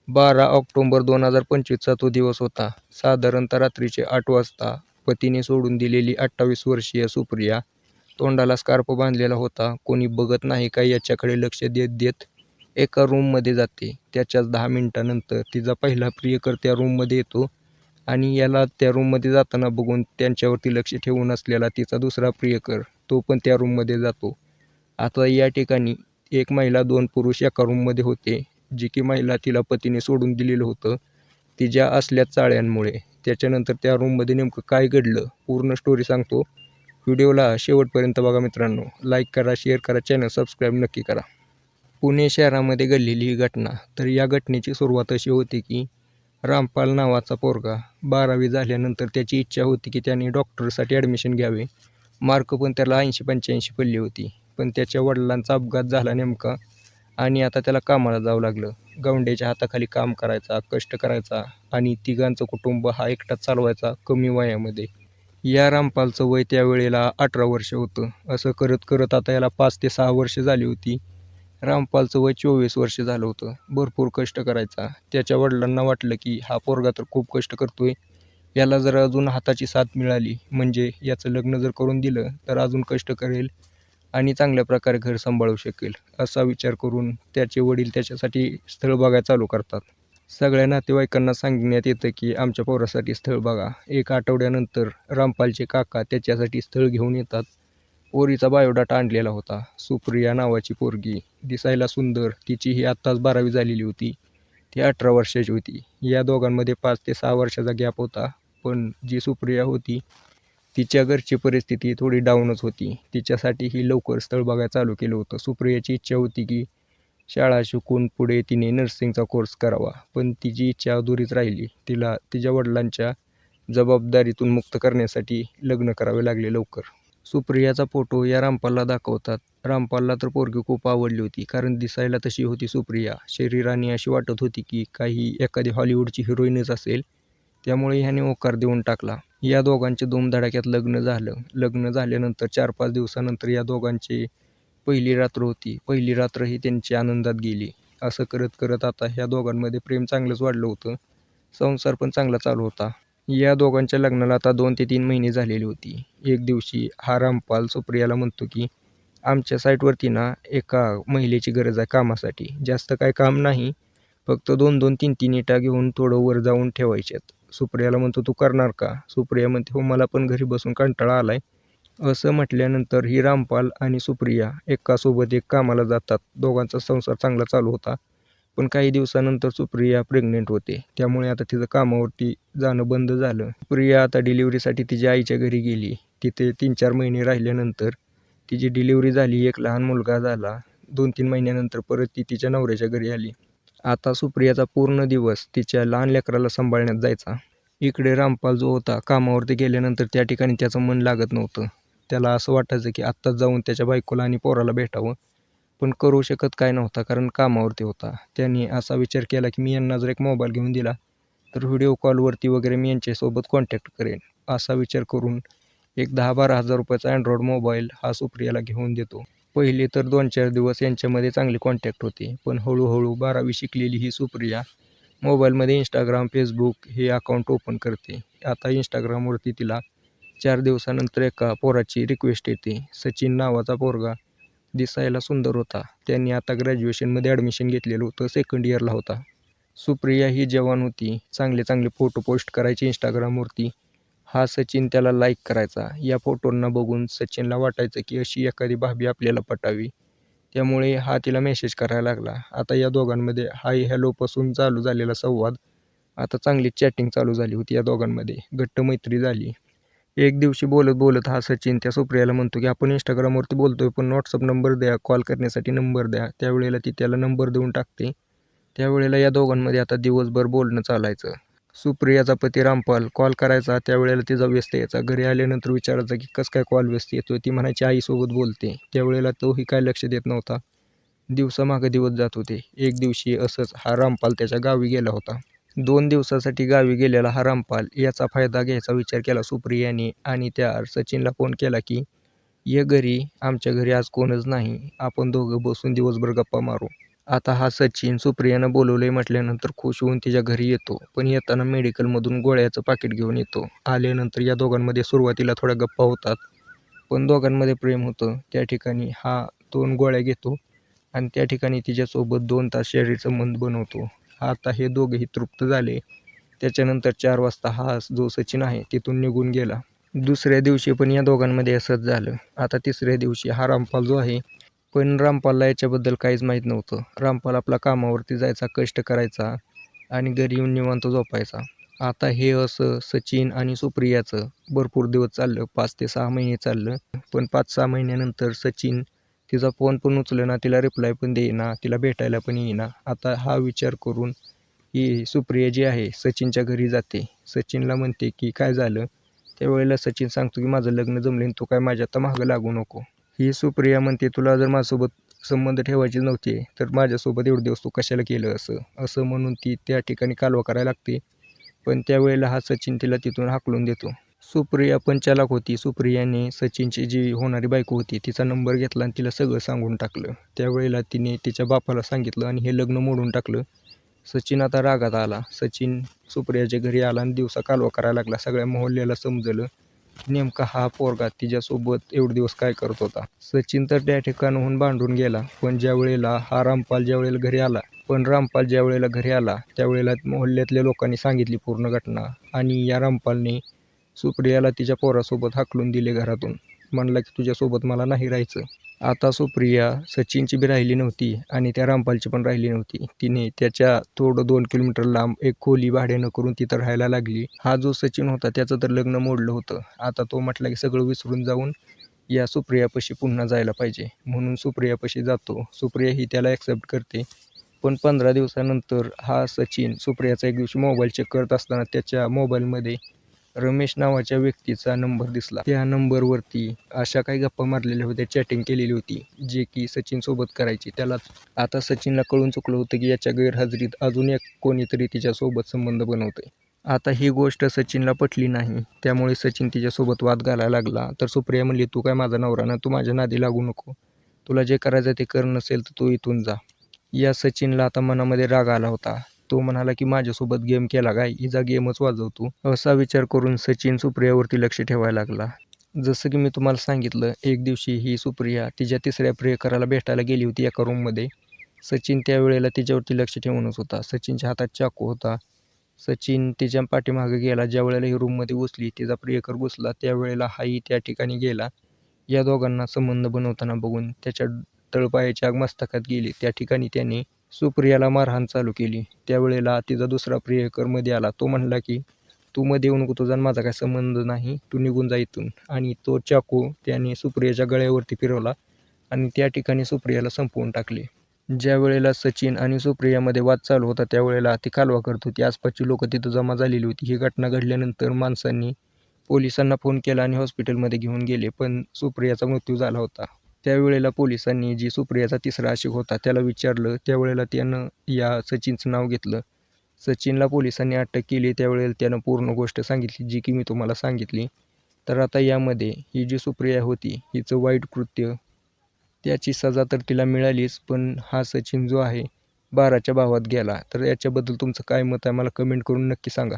12 October 2025चा तो दिवस होता. साधारणतः रात्रीचे 8 वाजता पतीने सोडून दिलेली 28 वर्षीय सुप्रिया तोंडाला स्कार्फ बांधलेला होता. कोणी बघत नाही का याच्याकडे लक्ष देत देत एका रूममध्ये जाते. त्याच्याच 10 मिनिटानंतर तिचा पहिला प्रियकर त्या रूममध्ये येतो आणि याला त्या रूममध्ये जाताना बघून त्यांच्यावरती लक्ष ठेवून असलेला तिचा दुसरा प्रियकर तो पण त्या रूममध्ये जातो. आता या ठिकाणी एक महिला 2 पुरुष एका रूममध्ये होते. जी की महिला तिला पतीने सोडून दिलेलं होतं तिच्या असल्या चाळ्यांमुळे. त्याच्यानंतर त्या रूममध्ये नेमकं काय घडलं पूर्ण स्टोरी सांगतो. व्हिडिओला शेवटपर्यंत बघा मित्रांनो. लाईक करा, शेअर करा, चॅनल सबस्क्राईब नक्की करा. पुणे शहरामध्ये घडलेली ही घटना. तर या घटनेची सुरुवात अशी होती की रामपाल नावाचा पोरगा 12वी झाल्यानंतर त्याची इच्छा होती की त्याने डॉक्टरसाठी ॲडमिशन घ्यावे. मार्क पण त्याला 80-85 पडली होती. पण त्याच्या वडिलांचा अपघात झाला नेमका आणि आता त्याला कामाला जावं लागलं. गवंड्याच्या हाताखाली काम करायचा, कष्ट करायचा आणि तिघांचं कुटुंब हा एकटाच चालवायचा कमी वयामध्ये. या रामपालचं वय त्यावेळेला 18 वर्ष होतं. असं करत करत आता याला 5 ते 6 वर्ष झाली होती. रामपालचं वय 24 वर्ष झालं होतं. भरपूर कष्ट करायचा. त्याच्या वडिलांना वाटलं की हा पोरगा तर खूप कष्ट करतोय. याला जर अजून हाताची साथ मिळाली म्हणजे याचं लग्न जर करून दिलं तर अजून कष्ट करेल आणि चांगल्या प्रकारे घर सांभाळू शकेल. असा विचार करून त्याचे वडील त्याच्यासाठी स्थळ बघायला चालू करतात. सगळ्या नातेवाईकांना सांगण्यात येतं की आमच्या पोरासाठी स्थळ बघा. 1 आठवड्यानंतर रामपालचे काका त्याच्यासाठी स्थळ घेऊन येतात. पोरीचा बायोडाटा आणलेला होता. सुप्रिया नावाची पोरगी. दिसायला सुंदर. तिचीही आत्ताच 12वी झालेली होती. ती 18 वर्षाची होती. या दोघांमध्ये 5 ते 6 वर्षाचा गॅप होता. पण जी सुप्रिया होती तिच्या घरची परिस्थिती थोडी डाऊनच होती. तिच्यासाठीही लवकर स्थळ बघायला चालू केलं होतं. सुप्रियाची इच्छा होती की शाळा शिकून पुढे तिने नर्सिंगचा कोर्स करावा. पण तिची इच्छा अधुरीच राहिली. तिला तिच्या वडिलांच्या जबाबदारीतून मुक्त करण्यासाठी लग्न करावे लागले लवकर. सुप्रियाचा फोटो या रामपालला दाखवतात. रामपालला तर पोरगी खूप आवडली होती. कारण दिसायला तशी होती सुप्रिया. शरीराने अशी वाटत होती की काही एखादी हॉलिवूडची हिरोईनच असेल. त्यामुळे ह्याने होकार देऊन टाकला. या दोघांचे धूमधडाक्यात लग्न झालं. लग्न झाल्यानंतर 4-5 दिवसानंतर या दोघांची पहिली रात्र होती. पहिली रात्रही त्यांची आनंदात गेली. असं करत करत आता ह्या दोघांमध्ये प्रेम चांगलंच वाढलं होतं. संसार पण चांगला चालू होता. या दोघांच्या लग्नाला आता 2 ते 3 महिने झालेली होती. एक दिवशी हा रामपाल सुप्रियाला म्हणतो की आमच्या साईटवरती ना एका महिलेची गरज आहे कामासाठी. जास्त काय काम नाही. फक्त 2-2, 3-3 इटा घेऊन थोडं वर जाऊन ठेवायच्यात. सुप्रियाला म्हणतो तू करणार का? सुप्रिया म्हणते हो मला पण घरी बसून कंटाळा आलाय. असं म्हटल्यानंतर ही रामपाल आणि सुप्रिया एकासोबत एक कामाला जातात. दोघांचा संसार चांगला चालू होता. पण काही दिवसानंतर सुप्रिया प्रेग्नेंट होते. त्यामुळे आता तिचं कामावरती जाणं बंद झालं. सुप्रिया आता डिलिव्हरीसाठी तिच्या आईच्या घरी गेली. तिथे 3-4 महिने राहिल्यानंतर तिची डिलिव्हरी झाली. एक लहान मुलगा झाला. 2-3 महिन्यानंतर परत ती तिच्या नवऱ्याच्या घरी आली. आता सुप्रियाचा पूर्ण दिवस तिच्या लहान लेकराला सांभाळण्यात जायचा. इकडे रामपाल जो होता कामावरती गेल्यानंतर त्या ठिकाणी त्याचं मन लागत नव्हतं. त्याला असं वाटायचं की आत्ताच जाऊन त्याच्या बायकोला आणि पोराला भेटावं. पण करू शकत काय नव्हता कारण कामावरती होता. त्याने असा विचार केला की मी यांना जर एक मोबाईल घेऊन दिला तर व्हिडिओ कॉलवरती वगैरे मी यांच्यासोबत कॉन्टॅक्ट करेन. असा विचार करून एक 10-12 हजार रुपयाचा अँड्रॉइड मोबाईल हा सुप्रियाला घेऊन देतो. पहिले तर 2-4 दिवस यांच्यामध्ये चांगले कॉन्टॅक्ट होते. पण हळूहळू 12वी शिकलेली ही सुप्रिया मोबाईलमध्ये इंस्टाग्राम, फेसबुक हे अकाउंट ओपन करते. आता इंस्टाग्रामवरती तिला 4 दिवसानंतर एका पोराची रिक्वेस्ट येते. सचिन नावाचा पोरगा दिसायला सुंदर होता. त्यांनी आता ग्रॅज्युएशनमध्ये ॲडमिशन घेतलेलं होतं. सेकंड इयरला होता. सुप्रिया ही जवान होती. चांगले चांगले फोटो पोस्ट करायचे इंस्टाग्रामवरती. हा सचिन त्याला लाईक करायचा. या फोटोंना बघून सचिनला वाटायचं की अशी एखादी भाभी आपल्याला पटावी. त्यामुळे हा तिला मेसेज करायला लागला. आता या दोघांमध्ये हाय हॅलोपासून चालू झालेला संवाद आता चांगली चॅटिंग चालू झाली होती. या दोघांमध्ये घट्ट मैत्री झाली. एक दिवशी बोलत बोलत हा सचिन त्या सुप्रियाला म्हणतो की आपण इंस्टाग्रामवरती बोलतोय पण व्हॉट्सअप नंबर द्या, कॉल करण्यासाठी नंबर द्या. त्यावेळेला ती त्याला नंबर देऊन टाकते. त्यावेळेला या दोघांमध्ये आता दिवसभर बोलणं चालायचं. सुप्रियाचा पती रामपाल कॉल करायचा त्यावेळेला तिचा व्यस्त यायचा. घरी आल्यानंतर विचारायचा की कसं काय कॉल व्यस्त येतोय. ती म्हणायची आईसोबत बोलते. त्यावेळेला तोही काय लक्ष देत नव्हता. दिवसामागे दिवस जात होते. एक दिवशी असंच हा रामपाल त्याच्या गावी गेला होता. 2 दिवसासाठी गावी गेलेला हा रामपाल याचा फायदा घ्यायचा विचार केला सुप्रियाने आणि त्या सचिनला फोन केला की ये घरी, आमच्या घरी आज कोणच नाही. आपण दोघं बसून दिवसभर गप्पा मारू. आता हा सचिन सुप्रियानं बोलवलंय म्हटल्यानंतर खुश होऊन तिच्या घरी येतो. पण येताना मेडिकलमधून गोळ्याचं पाकीट घेऊन येतो. आल्यानंतर या दोघांमध्ये सुरुवातीला थोड्या गप्पा होतात. पण दोघांमध्ये प्रेम होतं. त्या ठिकाणी हा 2 गोळ्या घेतो आणि त्या ठिकाणी तिच्यासोबत 2 तास शारीरिक संबंध बनवतो. आता हे दोघेही तृप्त झाले. त्याच्यानंतर 4 वाजता हा जो सचिन आहे तिथून निघून गेला. दुसऱ्या दिवशी पण या दोघांमध्ये असंच झालं. आता तिसऱ्या दिवशी हा रामपाल जो आहे, पण रामपालला याच्याबद्दल काहीच माहीत नव्हतं. रामपाल आपला कामावरती जायचा, कष्ट करायचा आणि घरी येऊन निवांत झोपायचा. आता हे असं सचिन आणि सुप्रियाचं भरपूर दिवस चाललं. 5 ते 6 महिने चाललं. पण 5-6 महिन्यानंतर सचिन तिचा फोन पण उचलेना, तिला रिप्लाय पण देईना, तिला भेटायला पण येईना. आता हा विचार करून ही सुप्रिया जी आहे सचिनच्या घरी जाते. सचिनला म्हणते की काय झालं? त्यावेळेला सचिन सांगतो की माझं लग्न जमले आणि तू काय माझ्या आता मागं लागू नको. ही सुप्रिया म्हणते तुला जर माझ्यासोबत संबंध ठेवायचे नव्हते तर माझ्यासोबत एवढे दिवस तू कशाला केलं असं? असं म्हणून ती त्या ठिकाणी कालवा करायला लागते. पण त्यावेळेला हा सचिन तिला तिथून हाकलून देतो. सुप्रिया पण चालाक होती. सुप्रियाने सचिनची जी होणारी बायको होती तिचा नंबर घेतला आणि तिला सगळं सांगून टाकलं. त्यावेळेला तिने तिच्या बापाला सांगितलं आणि हे लग्न मोडून टाकलं. सचिन आता रागात आला. सचिन सुप्रियाच्या घरी आला आणि दिवसा कालवा करायला लागला. सगळ्या मोहल्ल्याला समजलं नेमका हा पोरगा तिच्यासोबत एवढे दिवस काय करत होता. सचिन तर त्या ठिकाणाहून भांडून गेला. पण ज्यावेळेला हा रामपाल ज्यावेळेला घरी आला त्यावेळेला मोहल्ल्यातल्या लोकांनी सांगितली पूर्ण घटना आणि या रामपालने सुप्रियाला तिच्या पोरासोबत हाकलून दिले घरातून. म्हणला की तुझ्यासोबत मला नाही राहायचं. आता सुप्रिया सचिनची बी राहिली नव्हती आणि त्या रामपालची पण राहिली नव्हती. तिने त्याच्या थोडं 2 किलोमीटर लांब एक खोली भाड्यानं करून तिथं राहायला लागली. हा जो सचिन होता त्याचं तर लग्न मोडलं होतं. आता तो म्हटला की सगळं विसरून जाऊन या सुप्रियापाशी पुन्हा जायला पाहिजे. म्हणून सुप्रियापाशी जातो. सुप्रिया ही त्याला ॲक्सेप्ट करते. पण 15 दिवसानंतर हा सचिन सुप्रियाचा एक दिवशी मोबाईल चेक करत असताना त्याच्या मोबाईलमध्ये रमेश नावाच्या व्यक्तीचा नंबर दिसला. त्या नंबरवरती अशा काही गप्पा मारलेल्या होत्या, चॅटिंग केलेली होती, जे की सचिनसोबत करायची. त्यालाच आता सचिनला कळून चुकलं होतं की याच्या गैरहजेरीत अजून एक कोणीतरी तिच्यासोबत संबंध बनवतंय. आता ही गोष्ट सचिनला पटली नाही. त्यामुळे सचिन तिच्यासोबत वाद घालायला लागला. तर सुप्रिया म्हणली तू काय माझा नवरा ना, तू माझ्या नादी लागू नको. तुला जे करायचं ते कर, नसेल तर तू इथून जा. या सचिनला आता मनामध्ये राग आला होता. तो म्हणाला की माझ्यासोबत गेम केला काय, हिचा गेमच वाजवतो. असा विचार करून सचिन सुप्रियावरती लक्ष ठेवायला लागला. जसं की मी तुम्हाला सांगितलं, एक दिवशी ही सुप्रिया तिच्या तिसऱ्या प्रियकराला भेटायला गेली होती एका रूममध्ये. सचिन त्यावेळेला तिच्यावरती लक्ष ठेवूनच होता. सचिनच्या हातात चाकू होता. सचिन तिच्या पाठीमागे गेला. ज्यावेळेला ही रूममध्ये घुसली, तिचा प्रियकर घुसला, त्यावेळेला हाही त्या ठिकाणी गेला. या दोघांना संबंध बनवताना बघून त्याच्या तळपायाची आग मस्तकात गेली. त्या ठिकाणी त्याने सुप्रियाला मारहाण चालू केली. त्यावेळेला तिचा दुसरा प्रियकर मध्ये आला. तो म्हणला की तू मध्ये येऊ नको, तुझा आणि माझा काही संबंध नाही, तू निघून जा इथून. आणि तो चाकू त्याने सुप्रियाच्या गळ्यावरती फिरवला आणि त्या ठिकाणी सुप्रियाला संपवून टाकले. ज्यावेळेला सचिन आणि सुप्रियामध्ये वाद चालू होता त्यावेळेला ती कालवा करत होती. आसपासची लोकं तिथं जमा झालेली होती. ही घटना घडल्यानंतर माणसांनी पोलिसांना फोन केला आणि हॉस्पिटलमध्ये घेऊन गेले. पण सुप्रियाचा मृत्यू झाला होता. त्यावेळेला पोलिसांनी जी सुप्रियाचा तिसरा आशिक होता त्याला विचारलं. त्यावेळेला त्यानं या सचिनचं नाव घेतलं. सचिनला पोलिसांनी अटक केली. त्यावेळेला त्यानं पूर्ण गोष्ट सांगितली, जी की मी तुम्हाला सांगितली. तर आता यामध्ये ही जी सुप्रिया होती हिचं वाईट कृत्य, त्याची सजा तर तिला मिळालीच. पण हा सचिन जो आहे 12च्या भावात गेला. तर याच्याबद्दल तुमचं काय मत आहे मला कमेंट करून नक्की सांगा.